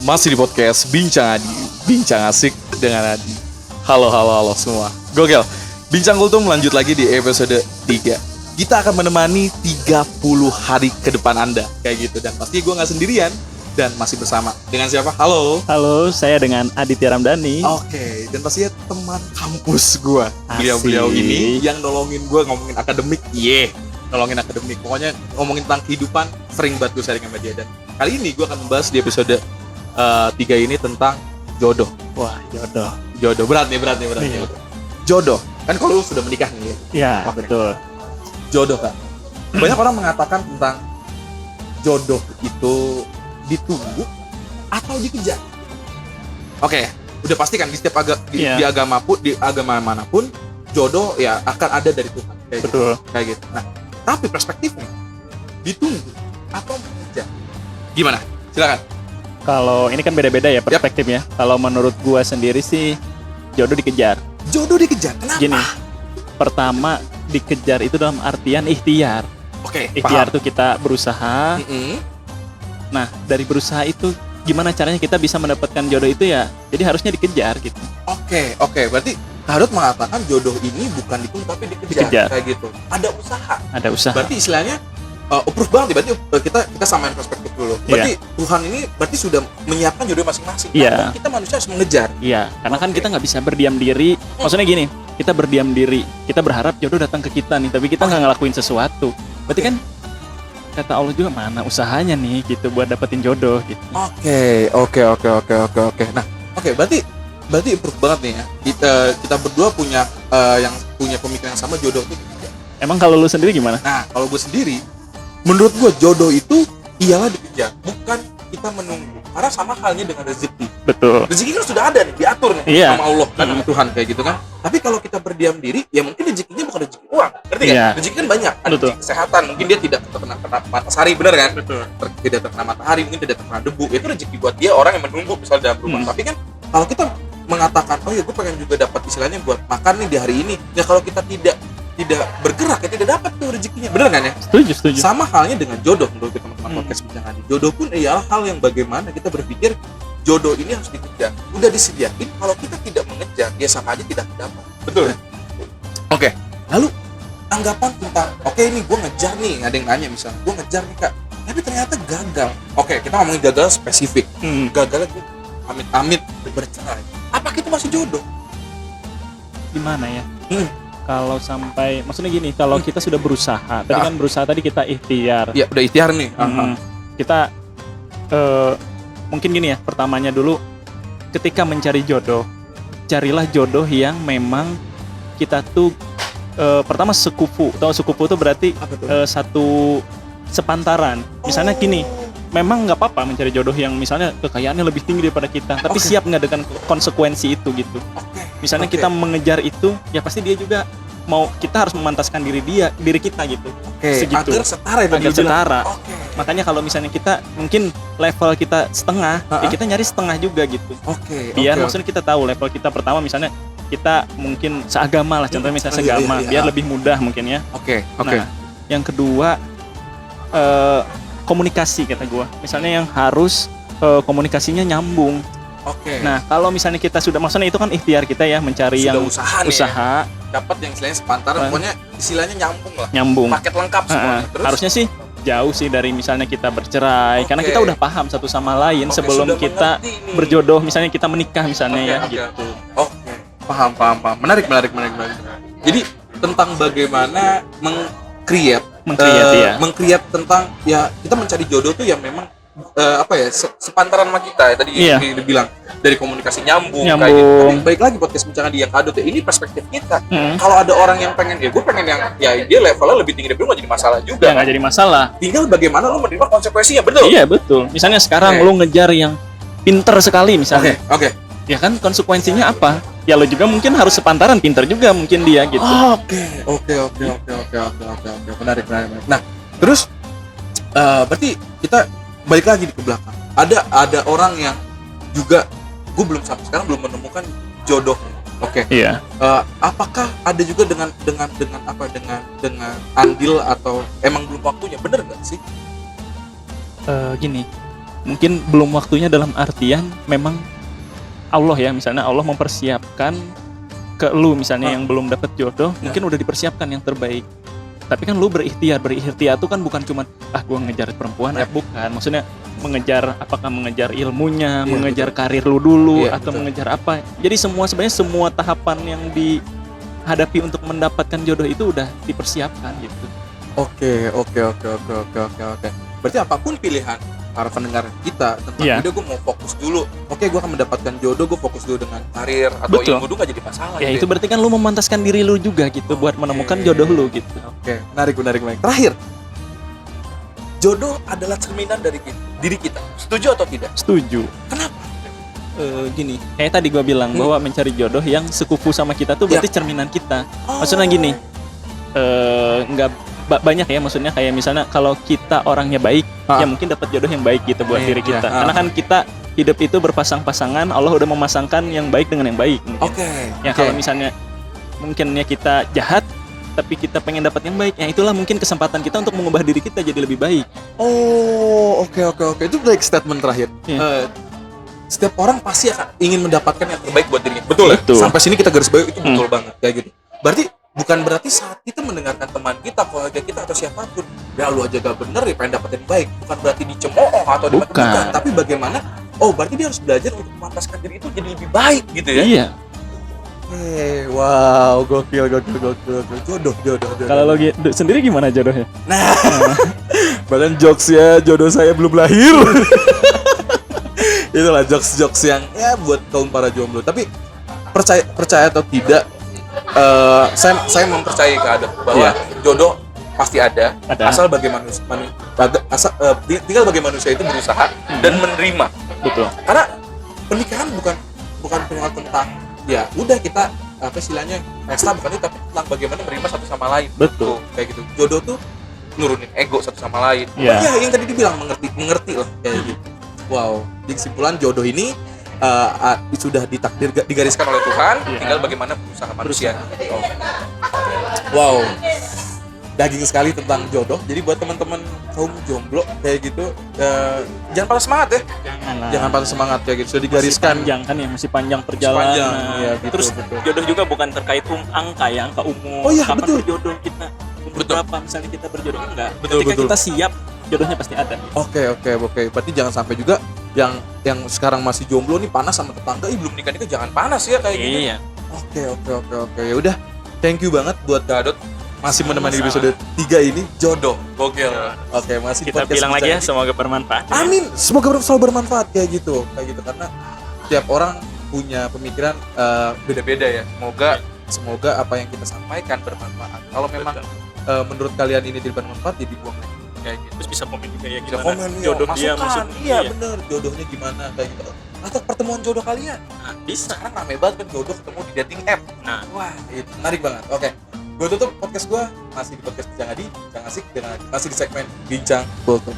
Masih di podcast Bincang Adi, Bincang Asik dengan Adi. Halo semua. Gokil. Bincang Kultum lanjut lagi di episode 3. Kita akan menemani 30 hari ke depan Anda. Kayak gitu. Dan pasti gue gak sendirian. Dan masih bersama. Dengan siapa? Halo. Halo, saya dengan Aditya Ramdhani. Oke. Dan pastinya teman kampus gue. Beliau-beliau ini yang nolongin gue ngomongin akademik. Nolongin akademik. Pokoknya ngomongin tentang kehidupan sering banget gue sharing sama dia. Dan kali ini gue akan membahas di episode 3 ini tentang jodoh. Wah, jodoh. Jodoh berat nih. Iya. Jodoh. Kan kalau lu sudah menikah nih ya. Iya, Oke. betul. Jodoh kan. Banyak orang mengatakan tentang jodoh itu ditunggu atau dikejar. Oke, udah pasti kan di setiap di agama pun, di agama manapun jodoh ya akan ada dari Tuhan. Kayak Betul. Gitu. Kayak gitu. Nah, tapi perspektifnya ditunggu atau dikejar. Gimana? Silakan. Kalau ini kan beda-beda ya perspektifnya. Kalau menurut gua sendiri sih jodoh dikejar. Jodoh dikejar. Kenapa? Gini. Pertama, dikejar itu dalam artian ikhtiar. Oke, Ikhtiar paham. tuh kita berusaha. Nah, dari berusaha itu gimana caranya kita bisa mendapatkan jodoh itu ya? Jadi harusnya dikejar gitu. Oke. Berarti Harut mengatakan jodoh ini bukan ditunggu tapi dikejar. Kayak gitu. Ada usaha. Ada usaha. Berarti istilahnya proof banget. Berarti kita samain perspektif dulu. Berarti Tuhan ini berarti sudah menyiapkan jodoh masing-masing. Iya. Namun kita manusia harus mengejar. Iya, karena kan kita nggak bisa berdiam diri. Maksudnya gini, kita berdiam diri, kita berharap jodoh datang ke kita nih, tapi kita nggak ngelakuin sesuatu. Berarti kan kata Allah juga mana usahanya nih gitu buat dapetin jodoh gitu. Oke. Nah, berarti proof banget nih ya. Kita berdua punya yang punya pemikiran yang sama, jodoh itu dikejar. Emang kalau lu sendiri gimana? Nah, kalau gue sendiri, menurut gue jodoh itu ialah dikejar, bukan kita menunggu. Karena sama halnya dengan rezeki. Betul. Rezeki kan sudah ada nih, diatur nih sama Allah kan, sama Tuhan kayak gitu kan. Tapi kalau kita berdiam diri, ya mungkin rezekinya bukan rezeki uang, ngerti kan? Rezeki kan banyak, ada rezeki kesehatan, mungkin dia tidak terkena matahari, benar kan? Betul. Tidak terkena matahari, mungkin tidak terkena debu. Itu rezeki buat dia orang yang menunggu misalnya dalam rumah. Tapi kan kalau kita mengatakan, oh ya gue pengen juga dapat istilahnya buat makan nih di hari ini. Ya kalau kita tidak bergerak ya tidak dapat tuh rezekinya, benar kan ya? Setuju. Sama halnya dengan jodoh menurut teman-teman podcast Bincang Adi. Jodoh pun ialah hal yang bagaimana kita berpikir jodoh ini harus dikejar. Udah disediain, kalau kita tidak mengejar, dia sama aja tidak dapat. Betul. Oke. Lalu anggapan tentang, oke ini gue ngejar nih, ada yang nanya misalnya, gue ngejar nih kak, tapi ternyata gagal. Oke, kita ngomongin gagal spesifik. Gagalnya gue amit-amit bercerai. Apakah itu masih jodoh? Gimana ya? Kalau sampai, maksudnya gini, kalau kita sudah berusaha, tadi kan berusaha tadi kita ikhtiar. Iya, udah ikhtiar nih. Kita mungkin gini ya, pertamanya dulu ketika mencari jodoh, carilah jodoh yang memang kita tuh pertama sekufu. Tahu sekufu itu berarti satu sepantaran. Misalnya gini, memang nggak apa-apa mencari jodoh yang misalnya kekayaannya lebih tinggi daripada kita, tapi siap nggak dengan konsekuensi itu gitu. Misalnya kita mengejar itu, ya pasti dia juga mau, kita harus memantaskan diri kita gitu. Agar setara itu. Agar setara. Makanya kalau misalnya kita mungkin level kita setengah, ya kita nyari setengah juga gitu. Biar maksudnya kita tahu level kita pertama, misalnya kita mungkin seagama lah, contohnya misalnya seagama, biar lebih mudah mungkin ya. Nah, yang kedua komunikasi kata gue. Misalnya yang harus komunikasinya nyambung. Nah, kalau misalnya kita sudah, maksudnya itu kan ikhtiar kita ya, mencari sudah yang usaha dapat yang istilahnya sepantaran, pokoknya istilahnya nyambung lah. Paket lengkap semuanya. Terus harusnya sih jauh sih dari misalnya kita bercerai, karena kita udah paham satu sama lain sebelum kita berjodoh, misalnya kita menikah misalnya gitu. Paham. Menarik. Jadi tentang bagaimana meng-create tentang ya kita mencari jodoh tuh yang memang sepantaran sama kita ya, tadi dibilang dari komunikasi nyambung. Kayak gitu. Tapi baik lagi podcast Bincang Adi yang kado tuh, ini perspektif kita. Kalau ada orang yang pengen, gue pengen yang ya dia levelnya lebih tinggi dari gue, nggak jadi masalah juga. Nggak jadi masalah. Tinggal bagaimana lu menerima konsekuensinya, betul? Iya betul. Misalnya sekarang lu ngejar yang pinter sekali misalnya. Ya kan konsekuensinya apa? Ya lo juga mungkin harus sepantaran pinter juga mungkin dia gitu. Oke. Menarik. Nah, terus berarti kita balik lagi ke belakang. Ada orang yang juga gue belum sampai sekarang belum menemukan jodoh. Iya. Apakah ada juga dengan andil atau emang belum waktunya? Bener nggak sih? Gini, mungkin belum waktunya dalam artian memang Allah ya, misalnya Allah mempersiapkan ke lu misalnya yang belum dapat jodoh, mungkin udah dipersiapkan yang terbaik. Tapi kan lu berikhtiar tuh kan bukan cuma gua ngejar perempuan, bukan. Maksudnya apakah mengejar ilmunya, mengejar karir lu dulu, atau mengejar apa. Jadi sebenarnya semua tahapan yang dihadapi untuk mendapatkan jodoh itu udah dipersiapkan gitu. Oke. Berarti apapun pilihan para pendengar kita tentang video, gue mau fokus dulu. Oke, gue akan mendapatkan jodoh, gue fokus dulu dengan karir atau ilmu dulu, gak jadi masalah. Ya itu berarti kan lu memantaskan diri lu juga gitu buat menemukan jodoh lu gitu. Oke, menarik. Terakhir, jodoh adalah cerminan dari diri kita. Setuju atau tidak? Setuju. Kenapa? Gini, kayak tadi gue bilang bahwa mencari jodoh yang sekufu sama kita tuh berarti cerminan kita. Maksudnya gini, nggak banyak ya, maksudnya kayak misalnya kalau kita orangnya baik, ya mungkin dapat jodoh yang baik gitu buat diri kita. Karena kan kita hidup itu berpasang-pasangan, Allah udah memasangkan yang baik dengan yang baik. Kalau misalnya mungkinnya kita jahat, tapi kita pengen dapat yang baik, ya itulah mungkin kesempatan kita untuk mengubah diri kita jadi lebih baik. Oke. Itu like statement terakhir. Setiap orang pasti akan ingin mendapatkan yang terbaik buat dirinya. Betul. Sampai sini kita garis bawahi itu betul banget kayak gitu. Bukan berarti saat kita mendengarkan teman kita, keluarga kita atau siapapun, ya lu aja gak bener ya pengen dapetin baik, bukan berarti dicemooh atau dimaki-maki, tapi bagaimana berarti dia harus belajar untuk memantaskan diri itu jadi lebih baik gitu ya. Iya. Wow, gokil. Jodoh. Kalau lo sendiri gimana jodohnya? Bahkan jokes ya, jodoh saya belum lahir. Itulah jokes yang ya buat kaum para jomblo. Tapi percaya atau tidak, saya mempercayai keadaan bahwa jodoh pasti ada. Asal tinggal bagi manusia itu berusaha dan menerima. Betul. Karena pernikahan bukan perihal tentang ya udah kita istilahnya pesta, bukan itu, tapi tentang bagaimana menerima satu sama lain. Betul. Kayak gitu. Jodoh tuh nurunin ego satu sama lain. Yang tadi dibilang mengerti lah kayak gitu. Wow, di kesimpulan jodoh ini sudah digariskan oleh Tuhan, tinggal bagaimana berusaha manusia. Wow, daging sekali tentang jodoh. Jadi buat teman-teman kaum jomblo kayak gitu, jangan patah semangat ya. Jangan patah semangat kayak gitu. Sudah digariskan. Masih panjang perjalanan. Ya, Terus jodoh juga bukan terkait angka umur. Kapan berjodoh kita? Umur berapa misalnya kita berjodoh, enggak. Ketika kita siap, jodohnya pasti ada. Oke. Berarti jangan sampai juga yang sekarang masih jomblo nih panas sama tetangga, belum nikah jangan panas ya kayak gitu. Iya. Oke. Ya udah, thank you banget buat Gadot masih menemani episode 3 ini jodoh. Gokil. Oke, masih kita bilang lagi ya, semoga bermanfaat. Amin. Semoga selalu bermanfaat kayak gitu karena tiap orang punya pemikiran beda-beda ya. Semoga apa yang kita sampaikan bermanfaat. Kalau memang menurut kalian ini tidak bermanfaat, jadi buang lagi. Kayak gitu. Terus bisa komen juga ya gimana komen, jodoh dia maksudnya. Iya bener, jodohnya gimana kayak gitu. Atau pertemuan jodoh kalian. Bisa. Sekarang rame banget kan jodoh ketemu di dating app. Wah, itu menarik banget. Oke. Gue tutup podcast gue masih di podcast Bincang Adi, Bincang Asik, masih di segmen Bincang Kultur.